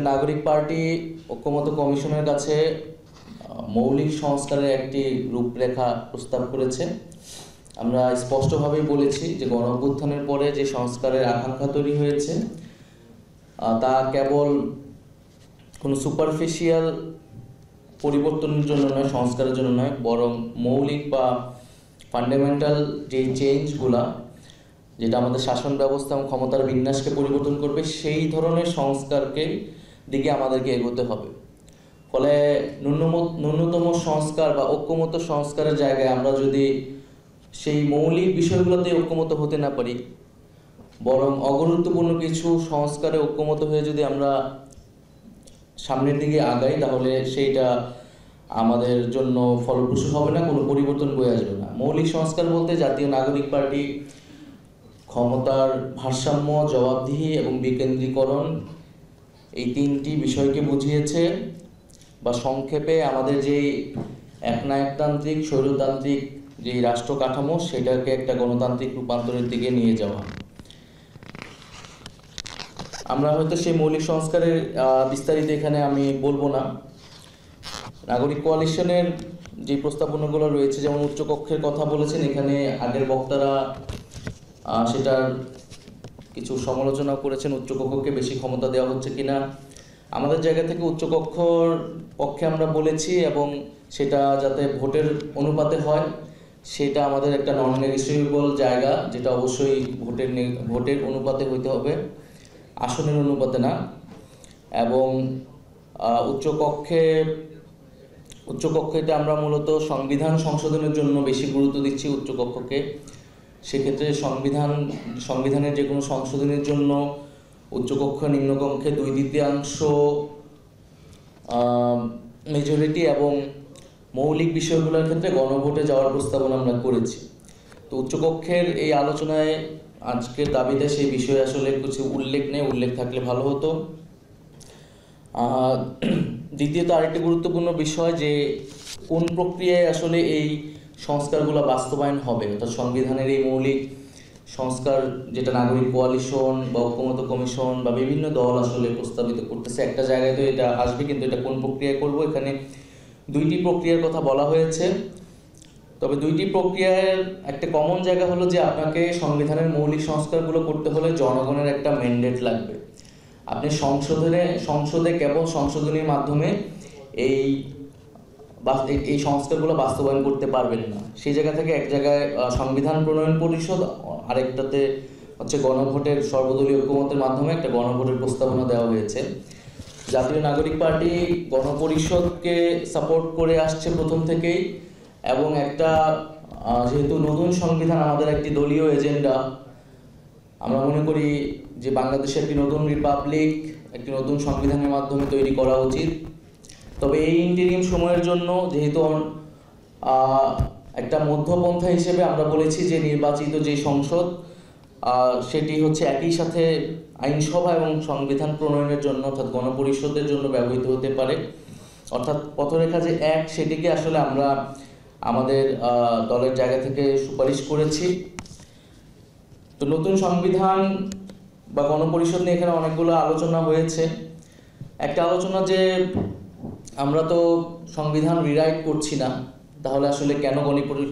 নাগরিক পার্টি ঐক্যমত্য কমিশনের কাছে মৌলিক সংস্কারের একটি রূপরেখা প্রস্তাব করেছে। আমরা স্পষ্টভাবেই বলেছি যে গণঅভ্যুত্থানের পরে যে সংস্কারের আকাঙ্ক্ষা তৈরি হয়েছে তা কেবল কোনো সুপারফিশিয়াল পরিবর্তনের জন্য নয়, সংস্কারের জন্য নয়, বরং মৌলিক বা ফান্ডামেন্টাল যে চেঞ্জগুলা, যেটা আমাদের শাসন ব্যবস্থা এবং ক্ষমতার বিন্যাসকে পরিবর্তন করবে, সেই ধরনের সংস্কারকে দিকে আমাদেরকে এগোতে হবে। ফলে ন্যূনতম সংস্কার বা ঐক্যমত্য সংস্কারের জায়গায় আমরা যদি সেই মৌলিক বিষয়গুলোতে ঐক্যমত্য হতে না পারি, বরং অগুরুত্বপূর্ণ কিছু সংস্কারে ঐক্যমত্য হয়ে যদি আমরা সামনের দিকে আগাই, তাহলে সেইটা আমাদের জন্য ফলপ্রসূ হবে না, কোনো পরিবর্তন বয়ে আসবে না। মৌলিক সংস্কার বলতে জাতীয় নাগরিক পার্টি ক্ষমতার ভারসাম্য, জবাবদিহি এবং বিকেন্দ্রীকরণ এই তিনটি বিষয়কে বুঝিয়েছে, বা সংক্ষেপে আমাদের যে একনায়কতান্ত্রিক স্বৈরতান্ত্রিক যে রাষ্ট্র কাঠামো, সেটাকে একটা গণতান্ত্রিক রূপান্তরের দিকে নিয়ে যাওয়া। আমরা হয়তো সেই মৌলিক সংস্কারের বিস্তারিত এখানে আমি বলবো না। নাগরিক কোয়ালিশনের যে প্রস্তাবনাগুলো রয়েছে, যেমন উচ্চকক্ষের কথা বলেছেন, এখানে আগের বক্তারা সেটার কিছু সমালোচনা করেছেন, উচ্চকক্ষকে বেশি ক্ষমতা দেওয়া হচ্ছে কিনা। আমাদের জায়গা থেকে উচ্চকক্ষর পক্ষে আমরা বলেছি, এবং সেটা যাতে ভোটের অনুপাতে হয়, সেটা আমাদের একটা নন নেগোশিয়েবল জায়গা, যেটা অবশ্যই ভোটের অনুপাতে হইতে হবে, আসনের অনুপাতে না। এবং উচ্চকক্ষেতে আমরা মূলত সংবিধান সংশোধনের জন্য বেশি গুরুত্ব দিচ্ছি উচ্চকক্ষকে। সেক্ষেত্রে সংবিধানের যে কোনো সংশোধনের জন্য উচ্চকক্ষ নিম্নকক্ষে 2/3 মেজরিটি এবং মৌলিক বিষয়গুলোর ক্ষেত্রে গণভোটে যাওয়ার প্রস্তাবনা আমরা করেছি। তো উচ্চকক্ষের এই আলোচনায় আজকের দাবিতে সেই বিষয়ে আসলে কিছু উল্লেখ নেই, উল্লেখ থাকলে ভালো হতো। দ্বিতীয়ত আরেকটি গুরুত্বপূর্ণ বিষয়, যে কোন প্রক্রিয়ায় আসলে এই সংস্কারগুলো বাস্তবায়ন হবে, অর্থাৎ সংবিধানের এই মৌলিক সংস্কার যেটা নাগরিক কোয়ালিশন বা ঐক্যমত্য কমিশন বা বিভিন্ন দল আসলে প্রস্তাবিত করতেছে, একটা জায়গায় তো এটা আসবে, কিন্তু এটা কোন প্রক্রিয়ায় করব, এখানে দুইটি প্রক্রিয়ার কথা বলা হয়েছে। তবে দুইটি প্রক্রিয়ার একটা কমন জায়গা হলো যে আপনাকে সংবিধানের মৌলিক সংস্কারগুলো করতে হলে জনগণের একটা ম্যান্ডেট লাগবে। আপনি সংসদে কেবল সংশোধনীর মাধ্যমে এই সংস্কারগুলো বাস্তবায়ন করতে পারবেন না। সেই জায়গা থেকে এক জায়গায় সংবিধান প্রণয়ন পরিষদ, আরেকটাতে হচ্ছে গণভোটের সর্বদলীয় ঐক্যমতের মাধ্যমে একটা গণভোটের প্রস্তাবনা দেওয়া হয়েছে। জাতীয় নাগরিক পার্টি গণপরিষদকে সাপোর্ট করে আসছে প্রথম থেকেই, এবং একটা যেহেতু নতুন সংবিধান আমাদের একটি দলীয় এজেন্ডা, আমরা মনে করি যে বাংলাদেশে একটি নতুন রিপাবলিক একটি নতুন সংবিধানের মাধ্যমে তৈরি করা উচিত। তবে এই ইন্টারিম সময়ের জন্য যেহেতু একটা মধ্যপন্থা হিসেবে আমরা বলেছি যে নির্বাচিত যে সংসদ, সেটি হচ্ছে একই সাথে আইনসভা এবং সংবিধান প্রণয়নের জন্য, অর্থাৎ গণপরিষদের জন্য ব্যবহৃত হতে পারে। অর্থাৎ পথরেখা যে এক, সেটিকে আসলে আমরা আমাদের দলের জায়গা থেকে সুপারিশ করেছি। তো নতুন সংবিধান বা গণপরিষদ নিয়ে এখানে অনেকগুলো আলোচনা হয়েছে। একটা আলোচনা যে আমরা তো সংবিধান রিরাইট করছি না, তাহলে আসলে কেন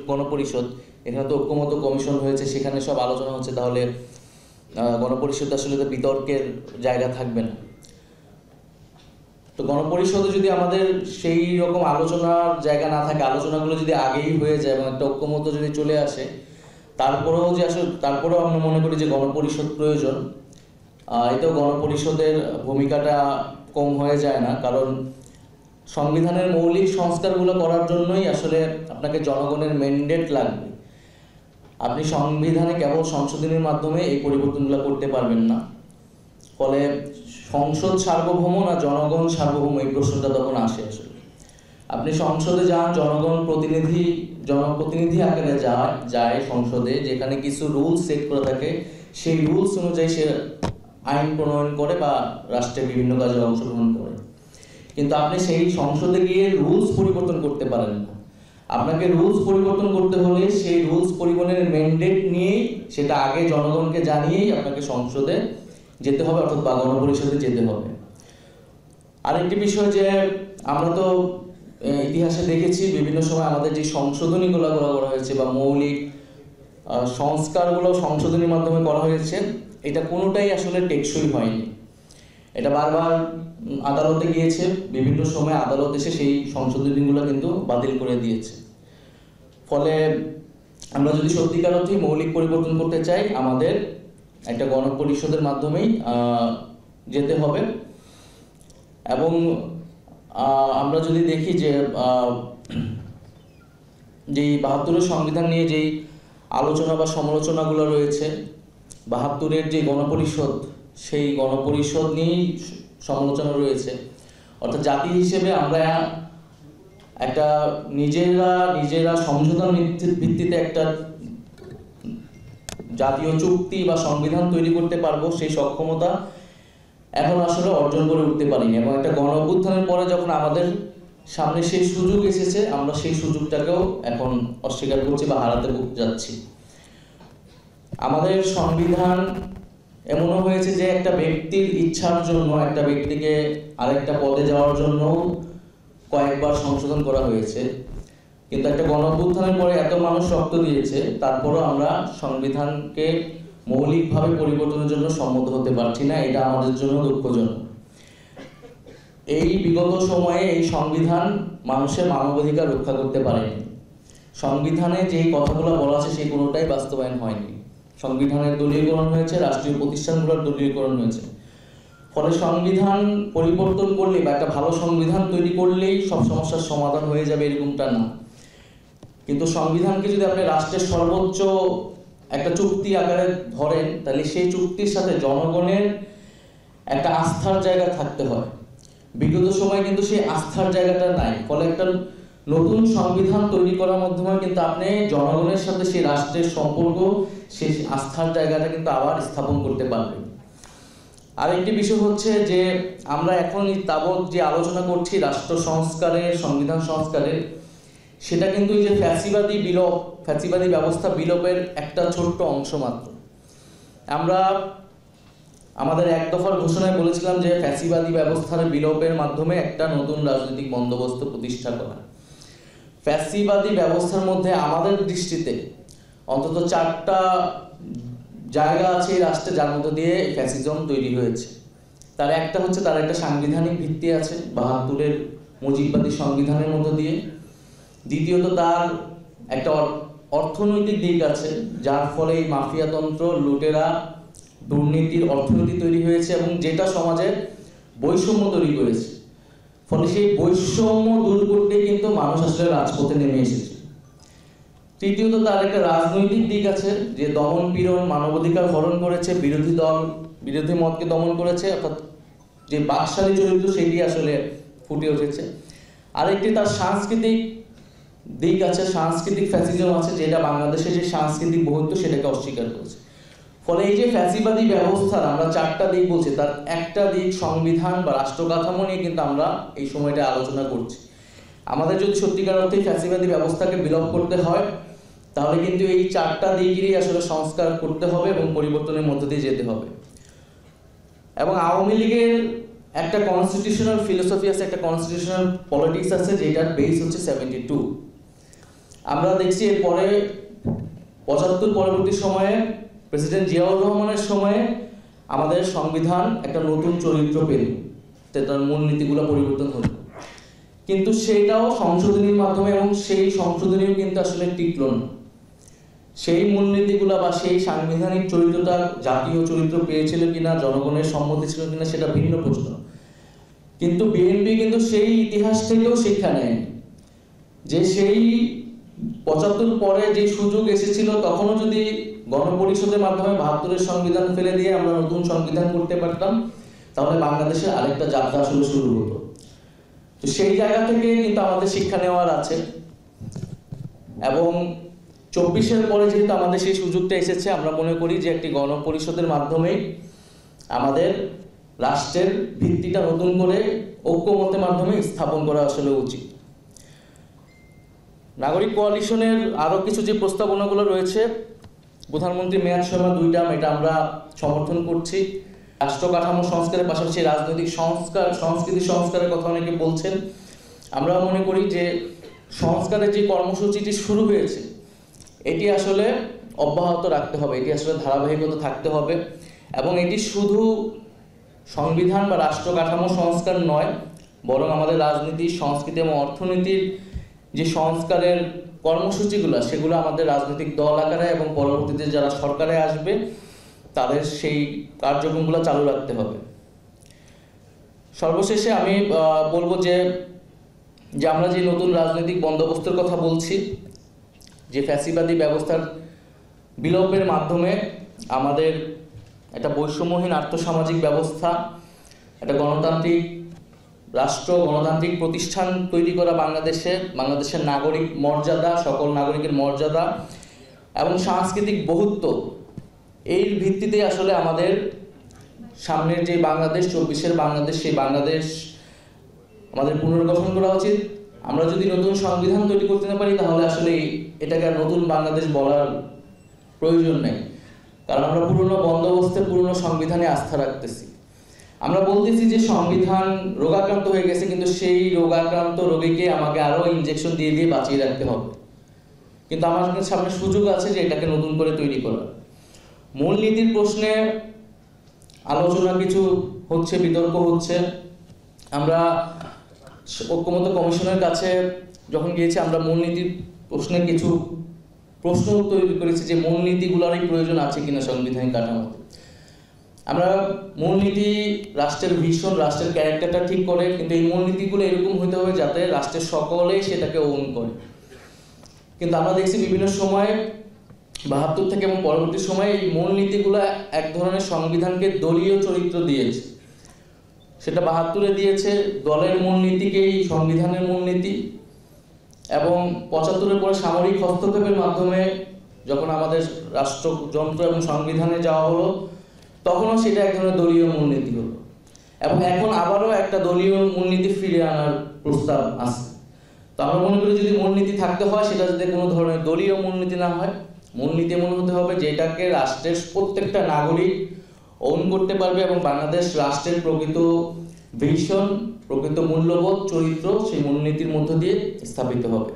গণপরিষদ? এখানে তো ঐক্যমত্য কমিশন হয়েছে, সেখানে সব আলোচনা হচ্ছে, তাহলে গণপরিষদ আসলে তো বিতর্কের জায়গা থাকবে না। তো গণপরিষদে যদি আমাদের সেই রকম আলোচনার জায়গা না থাকে, আলোচনাগুলো যদি আগেই হয়ে যায় এবং একটা ঐক্যমত্য যদি চলে আসে, তারপরেও আমরা মনে করি যে গণপরিষদ প্রয়োজন। এতেও গণপরিষদের ভূমিকাটা কম হয়ে যায় না, কারণ সংবিধানের মৌলিক সংস্কারগুলো করার জন্যই আসলে আপনাকে জনগণের ম্যান্ডেট লাগবে। আপনি সংবিধানে কেবল সংশোধনীর মাধ্যমে এই পরিবর্তনগুলো করতে পারবেন না। ফলে সংসদ সার্বভৌম না জনগণ সার্বভৌম, এই প্রশ্নটা তখন আসে। আসলে আপনি সংসদে যান, জনপ্রতিনিধি আকারে যায় সংসদে, যেখানে কিছু রুলস সেট করা থাকে, সেই রুলস অনুযায়ী সে আইন প্রণয়ন করে বা রাষ্ট্রের বিভিন্ন কাজে অংশগ্রহণ করে। কিন্তু আপনি সেই সংসদে গিয়ে রুলস পরিবর্তন করতে পারেন না। আপনাকে রুলস পরিবর্তন করতে হলে সেই রুলস পরিবর্তনের ম্যান্ডেট নিয়েই, সেটা আগে জনগণকে জানিয়েই আপনাকে সংসদে যেতে হবে, অর্থাৎ বা গণপরিষদে যেতে হবে। আরেকটি বিষয় যে আমরা তো ইতিহাসে দেখেছি বিভিন্ন সময় আমাদের যে সংশোধনীগুলো করা হয়েছে বা মৌলিক সংস্কারগুলো সংশোধনীর মাধ্যমে করা হয়েছে, এটা কোনোটাই আসলে টেকসই হয়নি। এটা বারবার আদালতে গিয়েছে, বিভিন্ন সময় আদালত এসে সেই সংশোধনীগুলো কিন্তু বাতিল করে দিয়েছে। ফলে আমরা যদি সত্যিকার অর্থেই মৌলিক পরিবর্তন করতে চাই, আমাদের একটা গণপরিষদের মাধ্যমেই যেতে হবে। এবং আমরা যদি দেখি যে যেই ৭২-এর সংবিধান নিয়ে যেই আলোচনা বা সমালোচনাগুলো রয়েছে, ৭২-এর যে গণপরিষদ, সেই গণপরিষদ নিয়েই সমালোচনা রয়েছে। অর্থাৎ জাতি হিসেবে আমরা একটা নিজেরা সমঝোতার ভিত্তিতে একটা জাতীয় চুক্তি বা সংবিধান তৈরি করতে পারবো, সেই সক্ষমতা এখন আসলে অর্জন করে উঠতে পারিনি। এবং একটা গণ অভ্যুত্থানের পরে যখন আমাদের সামনে সেই সুযোগ এসেছে, আমরা সেই সুযোগটাকেও এখন অস্বীকার করছি বা হারাতে যাচ্ছি। আমাদের সংবিধান এমনও হয়েছে যে একটা ব্যক্তির ইচ্ছার জন্য, একটা ব্যক্তিকে আরেকটা পদে যাওয়ার জন্য কয়েকবার সংশোধন করা হয়েছে। কিন্তু একটা গণ অভ্যুত্থানের পরে এত মানুষ রক্ত দিয়েছে, তারপরও আমরা সংবিধানকে মৌলিকভাবে পরিবর্তনের জন্য সম্মত হতে পারছি না। এটা আমাদের জন্য দুঃখজনক। এই বিগত সময়ে এই সংবিধান মানুষের মানবাধিকার রক্ষা করতে পারেনি। সংবিধানে যেই কথাগুলো বলা আছে সেই কোনোটাই বাস্তবায়ন হয়নি। সংবিধানের দলীয়করণ হয়েছে, রাষ্ট্রীয় প্রতিষ্ঠানগুলোর দলীয়করণ হয়েছে। ফলে সংবিধান পরিবর্তন করলে বা একটা ভালো সংবিধান তৈরি করলেই সব সমস্যার সমাধান হয়ে যাবে এরকমটা না। কিন্তু সংবিধানকে যদি আপনি রাষ্ট্রের সর্বোচ্চ একটা চুক্তি আকারে ধরেন, তাহলে সেই চুক্তির সাথে জনগণের একটা আস্থার জায়গা থাকতে হয়। বিগত সময়ে কিন্তু সেই আস্থার জায়গাটা নাই। ফলে একটা নতুন সংবিধান তৈরি করার মাধ্যমে কিন্তু আপনি জনগণের সাথে সেই রাষ্ট্রের সম্পর্ক, সেই আস্থার জায়গাটা কিন্তু আবার স্থাপন করতে পারবেন। আর একটি বিষয় হচ্ছে যে আমরা এখন তাবৎ যে আলোচনা করছি রাষ্ট্র সংস্কারের, সংবিধান সংস্কারের, সেটা কিন্তু এই যে ফ্যাসিবাদী ব্যবস্থা বিলোপের একটা ছোট্ট অংশ মাত্র। আমরা আমাদের এক দফার ঘোষণায় বলেছিলাম যে ফ্যাসিবাদী ব্যবস্থার বিলোপের মাধ্যমে একটা নতুন রাজনৈতিক বন্দোবস্ত প্রতিষ্ঠা করা। ফ্যাসিবাদী ব্যবস্থার মধ্যে আমাদের দৃষ্টিতে অন্তত 4টা জায়গা আছে এই রাষ্ট্রে যার মধ্য দিয়ে ফ্যাসিজম তৈরি হয়েছে। তার একটা হচ্ছে তার একটা সাংবিধানিক ভিত্তি আছে ৭২-এর মুজিববাদী সংবিধানের মধ্য দিয়ে। দ্বিতীয়ত তার একটা অর্থনৈতিক দিক আছে, যার ফলে এই মাফিয়াতন্ত্র, লুটেরা, দুর্নীতির অর্থনীতি তৈরি হয়েছে এবং যেটা সমাজের বৈষম্য তৈরি করেছে। ফলে সেই বৈষম্য দূর করতে কিন্তু মানুষ আসলে রাজপথে নেমে এসেছে। তৃতীয়ত তার একটা রাজনৈতিক দিক আছে, যে দমন পীড়ন, মানবাধিকার হরণ করেছে, বিরোধী মতকে দমন করেছে, অর্থাৎ যে বাকশালী চরিত্র সেটি আসলে ফুটে উঠেছে। আরেকটি তার সাংস্কৃতিক দিক আছে, সাংস্কৃতিক ফ্যাসিজম আছে, যেটা বাংলাদেশের যে সাংস্কৃতিক বহুত্ব সেটাকে অস্বীকার করেছে। ফলে এই যে ফ্যাসিবাদী ব্যবস্থার আমরা 4টা দিক বলছি, তার একটা দিক সংবিধান বা রাষ্ট্র কাঠামো নিয়ে কিন্তু আমরা এই সময়টা আলোচনা করছি। আমাদের যদি সত্যিকার অর্থে ফ্যাসিবাদী ব্যবস্থাকে বিলোপ করতে হয়, তাহলে কিন্তু এই 4টা দিকেরই আসলে সংস্কার করতে হবে এবং পরিবর্তনের মধ্য দিয়ে যেতে হবে। এবং আওয়ামী লীগের একটা কনস্টিটিউশনাল ফিলোসফি আছে, একটা কনস্টিটিউশনাল পলিটিক্স আছে, যেটার বেস হচ্ছে 72। আমরা দেখছি এরপরে 75 পরবর্তী সময়ে প্রেসিডেন্ট জিয়াউর রহমানের সময়ে আমাদের সংবিধান একটা নতুন চরিত্র পেল, তার মূলনীতিগুলো পরিবর্তন হলো। কিন্তু সেটাও সংশোধনীর মাধ্যমে, এবং সেই সংশোধনীও কিন্তু আসলে টিকল না। সেই মূলনীতিগুলো বা সেই সাংবিধানিক চরিত্রটা জাতীয় চরিত্র পেয়েছিল কিনা, জনগণের সম্মতি ছিল কিনা, সেটা ভিন্ন প্রশ্ন। কিন্তু বিএনপি কিন্তু সেই ইতিহাস থেকেও শিক্ষা নেয় যে সেই 75 পরে যে সুযোগ এসেছিল, তখনও যদি গণপরিষদের মাধ্যমে ৭২-এর সংবিধান ফেলে দিয়ে আমরা নতুন সংবিধান করতে পারতাম, তাহলে বাংলাদেশে আরেকটা যাত্রা আসলে শুরু হতো। তো সেই জায়গা থেকে কিন্তু আমাদের শিক্ষা নেওয়ার আছে। এবং 24-এর পরে যেহেতু আমাদের সেই সুযোগটা এসেছে, আমরা মনে করি যে একটি গণপরিষদের মাধ্যমে আমাদের রাষ্ট্রের ভিত্তিটা নতুন করে ঐক্যমতের মাধ্যমে স্থাপন করা আসলে উচিত। নাগরিক কোয়ালিশনের আরো কিছু যে প্রস্তাবনাগুলো রয়েছে, প্রধানমন্ত্রী মেয়াদ সময় 2 টার্ম, এটা আমরা সমর্থন করছি। রাষ্ট্র কাঠামো সংস্কারের পাশাপাশি রাজনৈতিক সংস্কার, সংস্কৃতি সংস্কারের কথা অনেকে বলছেন। আমরা মনে করি যে সংস্কারের যে কর্মসূচিটি শুরু হয়েছে এটি আসলে অব্যাহত রাখতে হবে, এটি আসলে ধারাবাহিকতা থাকতে হবে এবং এটি শুধু সংবিধান বা রাষ্ট্র কাঠামো সংস্কার নয়, বরং আমাদের রাজনীতি, সংস্কৃতি এবং অর্থনীতির যে সংস্কারের কর্মসূচিগুলো সেগুলো আমাদের রাজনৈতিক দল আকারে এবং পরবর্তীতে যারা সরকারে আসবে তাদের সেই কার্যক্রমগুলো চালু রাখতে হবে। সর্বশেষে আমি বলবো যে আমরা যে নতুন রাজনৈতিক বন্দোবস্তের কথা বলছি, যে ফ্যাসিবাদী ব্যবস্থার বিলোপের মাধ্যমে আমাদের একটা বৈষম্যহীন আর্থসামাজিক ব্যবস্থা, একটা গণতান্ত্রিক রাষ্ট্র, গণতান্ত্রিক প্রতিষ্ঠান তৈরি করা বাংলাদেশের নাগরিক মর্যাদা, সকল নাগরিকের মর্যাদা এবং সাংস্কৃতিক বহুত্ব, এর ভিত্তিতে আসলে আমাদের সামনের যে বাংলাদেশ, 24-এর বাংলাদেশ, সেই বাংলাদেশ আমাদের পুনর্গঠন করা উচিত। আমরা যদি নতুন সংবিধান তৈরি করতে না পারি তাহলে আসলে এটাকে আর নতুন বাংলাদেশ বলার প্রয়োজন নেই, কারণ আমরা পুরনো বন্দোবস্তে, পুরনো সংবিধানে আস্থা রাখতেছি। আমরা বলতেছি যে সংবিধান রোগাক্রান্ত হয়ে গেছে, কিন্তু সেই রোগাক্রান্ত রোগীকে আমাকে আরো ইনজেকশন দিয়ে দিয়ে বাঁচিয়ে রাখতে হবে। কিন্তু আমাদের সামনে সুযোগ আছে যে এটাকে নতুন করে তৈরি করার। মূলনীতির প্রশ্নে আলোচনা কিছু হচ্ছে, বিতর্ক হচ্ছে। আমরা ঐক্যমত্য কমিশনের কাছে যখন গিয়েছি, আমরা মূলনীতির প্রশ্নে কিছু প্রশ্ন তৈরি করেছি যে মূলনীতিগুলোরই প্রয়োজন আছে কিনা সংবিধানিক কাঠামোতে। আমরা মূলনীতি রাষ্ট্রের ভিশন, রাষ্ট্রের ক্যারেক্টারটা ঠিক করে, কিন্তু এই মূলনীতিগুলো এরকম হতে হবে যাতে রাষ্ট্রের সকলে সেটাকে ওন করে। কিন্তু আমরা দেখছি বিভিন্ন সময়ে 72 থেকে এবং পরবর্তী সময়ে এই মূলনীতিগুলো এক ধরনের সংবিধানকে দলীয় চরিত্র দিয়েছে। সেটা 72-এ দিয়েছে দলের মূলনীতিকেই সংবিধানের মূলনীতি, এবং 75-এর পরে সামরিক হস্তক্ষেপের মাধ্যমে যখন আমাদের রাষ্ট্রযন্ত্র এবং সংবিধানে যাওয়া হলো তখনও সেটা এক ধরনের দলীয় মূলনীতি হলো, এবং এখন আবারও একটা দলীয় মূলনীতি ফিরে আনার প্রস্তাব আছে। তো আমরা মনে করি যদি মূলনীতি থাকতে হয় সেটা যদি কোনো ধরনের দলীয় মূলনীতি না হয়, মূলনীতি মনে হতে হবে যেটাকে রাষ্ট্রের প্রত্যেকটা নাগরিক ওন করতে পারবে এবং বাংলাদেশ রাষ্ট্রের প্রকৃত ভিশন, প্রকৃত মূল্যবোধ, চরিত্র সেই মূলনীতির মধ্য দিয়ে স্থাপিত হবে।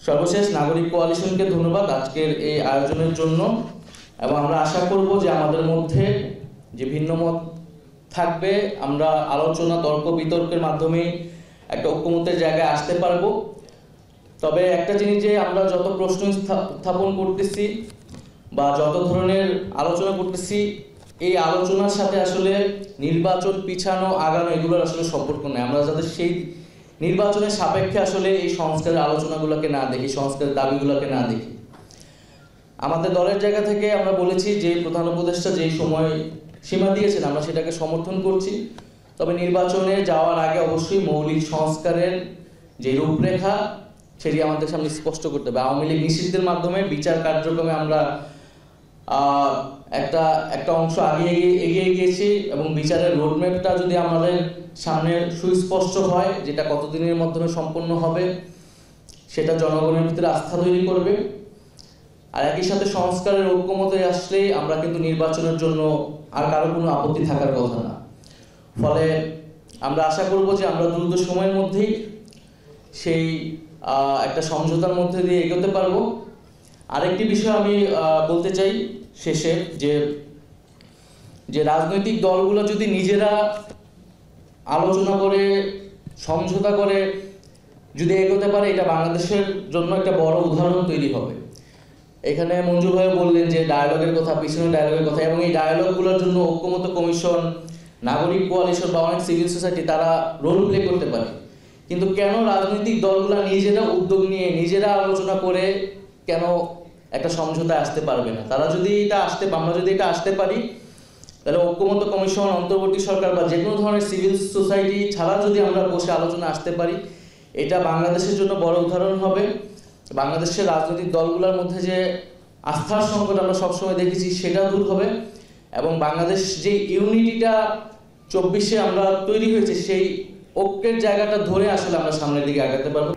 সর্বশেষ নাগরিক কোয়ালিশনকে ধন্যবাদ আজকের এই আয়োজনের জন্য, এবং আমরা আশা করব যে আমাদের মধ্যে যে ভিন্নমত থাকবে আমরা আলোচনা, তর্ক বিতর্কের মাধ্যমে একটা ঐক্যমত্যের জায়গায় আসতে পারবো। তবে একটা জিনিস, যে আমরা যত প্রশ্ন উত্থাপন করতেছি বা যত ধরনের আলোচনা করতেছি, এই আলোচনার সাথে আসলে নির্বাচন পিছানো আগানো এগুলোর আসলে সম্পর্ক নেই। আমরা যাদের সেই নির্বাচনের সাপেক্ষে আসলে এই সংস্কারের আলোচনাগুলোকে না দেখি, সংস্কারের দাবিগুলোকে না দেখি। আমাদের দলের জায়গা থেকে আমরা বলেছি যে প্রধান উপদেষ্টা যেই সময় সীমা দিয়েছেন আমরা সেটাকে সমর্থন করছি, তবে নির্বাচনে যাওয়ার আগে অবশ্যই মৌলিক সংস্কারের যে রূপরেখা সেটি আমাদের সামনে স্পষ্ট করতে হবে। আওয়ামী লীগ নিষিদ্ধের মাধ্যমে বিচার কার্যক্রমে আমরা একটা অংশ এগিয়ে গিয়েছি, এবং বিচারের রোডম্যাপটা যদি আমাদের সামনে সুস্পষ্ট হয়, যেটা কতদিনের মাধ্যমে সম্পন্ন হবে সেটা জনগণের ভিতরে আস্থা তৈরি করবে। আর একই সাথে সংস্কারের ঐক্যমতে আসলেই আমরা কিন্তু নির্বাচনের জন্য আর কারো কোনো আপত্তি থাকার কথা না। ফলে আমরা আশা করব যে আমরা দ্রুত সময়ের মধ্যেই সেই একটা সমঝোতার মধ্যে দিয়ে এগোতে পারবো। আরেকটি বিষয় আমি বলতে চাই শেষে, যে রাজনৈতিক দলগুলো যদি নিজেরা আলোচনা করে, সমঝোতা করে যদি এগোতে পারে, এটা বাংলাদেশের জন্য একটা বড় উদাহরণ তৈরি হবে। এখানে মঞ্জু ভাই বললেন যে ডায়ালগের কথা, পিছনে ডায়ালগের কথা, এবং এই ডায়ালগগুলোর জন্য ঐক্যমত্য কমিশন, নাগরিক কোয়ালিশন বা অনেক সিভিল সোসাইটি তারা রোল প্লে করতে পারে। কিন্তু কেন রাজনৈতিক দলগুলো নিজেরা উদ্যোগ নিয়ে, নিজেরা আলোচনা করে কেন একটা সমঝোতায় আসতে পারবে না? আমরা যদি এটা আসতে পারি, তাহলে ঐক্যমত্য কমিশন, অন্তর্বর্তী সরকার বা যে কোনো ধরনের সিভিল সোসাইটি ছাড়া যদি আমরা বসে আলোচনা আসতে পারি, এটা বাংলাদেশের জন্য বড় উদাহরণ হবে। বাংলাদেশের রাজনৈতিক দলগুলোর মধ্যে যে আস্থার সংকট আমরা সবসময় দেখেছি সেটা দূর হবে, এবং বাংলাদেশ যে ইউনিটিটা 24-এ আমরা তৈরি হয়েছে সেই ঐক্যের জায়গাটা ধরে আসলে আমরা সামনের দিকে আগাতে পারবো।